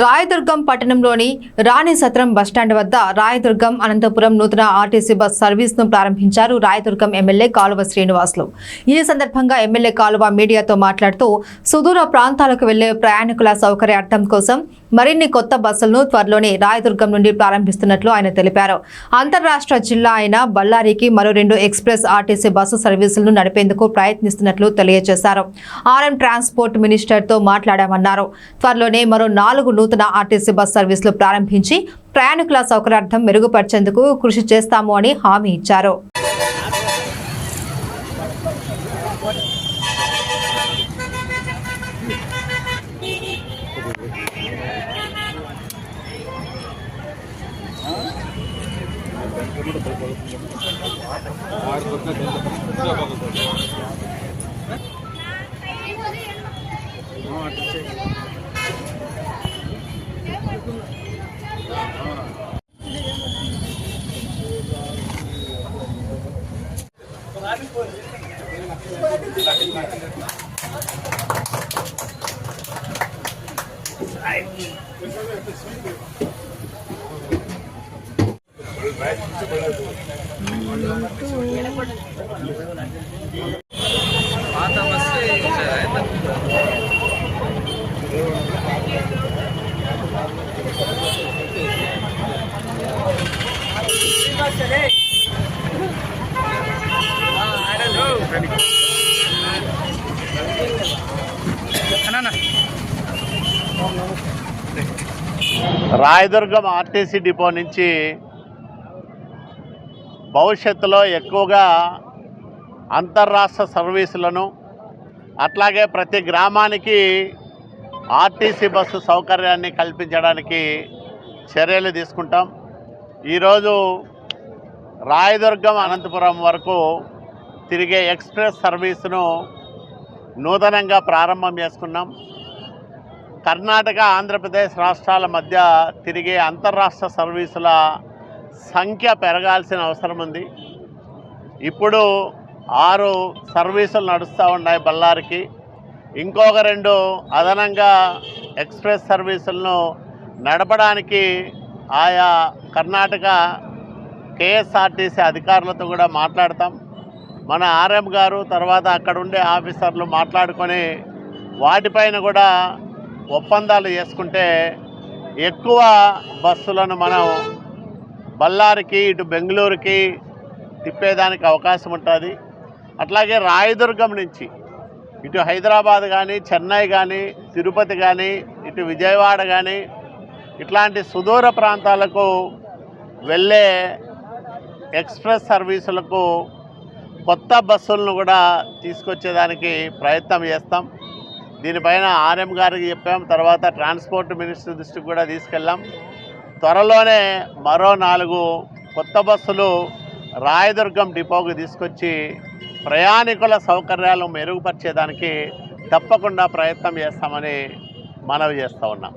రాయదుర్గం పట్టణంలోని రాణి సత్రం బస్టాండ్ వద్ద రాయదుర్గం అనంతపురం నూతన ఆర్టీసీ బస్ సర్వీస్ ను ప్రారంభించారు రాయదుర్గం ఎమ్మెల్యే కాలువ శ్రీనివాసులు. ఈ సందర్భంగా ఎమ్మెల్యే కాలువ మీడియాతో మాట్లాడుతూ సుదూర ప్రాంతాలకు వెళ్లే ప్రయాణికుల సౌకర్యార్థం కోసం మరిన్ని కొత్త బస్సులను త్వరలోనే రాయదుర్గం నుండి ప్రారంభిస్తున్నట్లు ఆయన తెలిపారు. అంతర్రాష్ట్ర జిల్లా అయిన బళ్ళారికి మరో 2 ఎక్స్ప్రెస్ ఆర్టీసీ బస్సు సర్వీసులను నడిపేందుకు ప్రయత్నిస్తున్నట్లు తెలియజేశారు. ఆర్ఎం ట్రాన్స్పోర్ట్ మినిస్టర్ తో మాట్లాడామన్నారు. త్వరలోనే మరో 4 నూతన ఆర్టీసీ బస్ సర్వీసులు ప్రారంభించి ప్రయాణికుల సౌకర్యార్థం మెరుగుపరిచేందుకు కృషి చేస్తాము అని హామీ ఇచ్చారు. రాయదుర్గం ఆర్టీసీ డిపో నుంచి భవిష్యత్తులో ఎక్కువగా అంతర్రాష్ట్ర సర్వీసులను అట్లాగే ప్రతి గ్రామానికి ఆర్టీసీ బస్సు సౌకర్యాన్ని కల్పించడానికి చర్యలు తీసుకుంటాం. ఈరోజు రాయదుర్గం అనంతపురం వరకు తిరిగే ఎక్స్ప్రెస్ సర్వీసును నూతనంగా ప్రారంభం చేసుకున్నాం. కర్ణాటక, ఆంధ్రప్రదేశ్ రాష్ట్రాల మధ్య తిరిగే అంతర్రాష్ట్ర సర్వీసుల సంఖ్య పెరగాల్సిన అవసరం ఉంది. ఇప్పుడు 6 సర్వీసులు నడుస్తూ ఉన్నాయి బళ్ళారికి. ఇంకొక 2 అదనంగా ఎక్స్ప్రెస్ సర్వీసులను నడపడానికి ఆయా కర్ణాటక కేఎస్ఆర్టీసీ అధికారులతో కూడా మాట్లాడతాం. మన ఆర్ఎం గారు తర్వాత అక్కడ ఉండే ఆఫీసర్లు మాట్లాడుకొని వాటిపైన కూడా ఒప్పందాలు చేసుకుంటే ఎక్కువ బస్సులను మనం బళ్ళారికి ఇటు బెంగళూరుకి తిప్పేదానికి అవకాశం ఉంటుంది. అట్లాగే రాయదుర్గం నుంచి ఇటు హైదరాబాద్ కానీ, చెన్నై కానీ, తిరుపతి కానీ, ఇటు విజయవాడ కానీ ఇట్లాంటి సుదూర ప్రాంతాలకు వెళ్ళే ఎక్స్ప్రెస్ సర్వీసులకు కొత్త బస్సులను కూడా తీసుకొచ్చేదానికి ప్రయత్నం చేస్తాం. దీనిపైన ఆర్ఎం గారికి చెప్పాం, తర్వాత ట్రాన్స్పోర్ట్ మినిస్టర్ దృష్టికి కూడా తీసుకెళ్ళాం. త్వరలోనే మరో 4 కొత్త బస్సులు రాయదుర్గం డిపోకు తీసుకొచ్చి ప్రయాణికుల సౌకర్యాలు మెరుగుపరిచేదానికి తప్పకుండా ప్రయత్నం చేస్తామని మనవి చేస్తూ ఉన్నాం.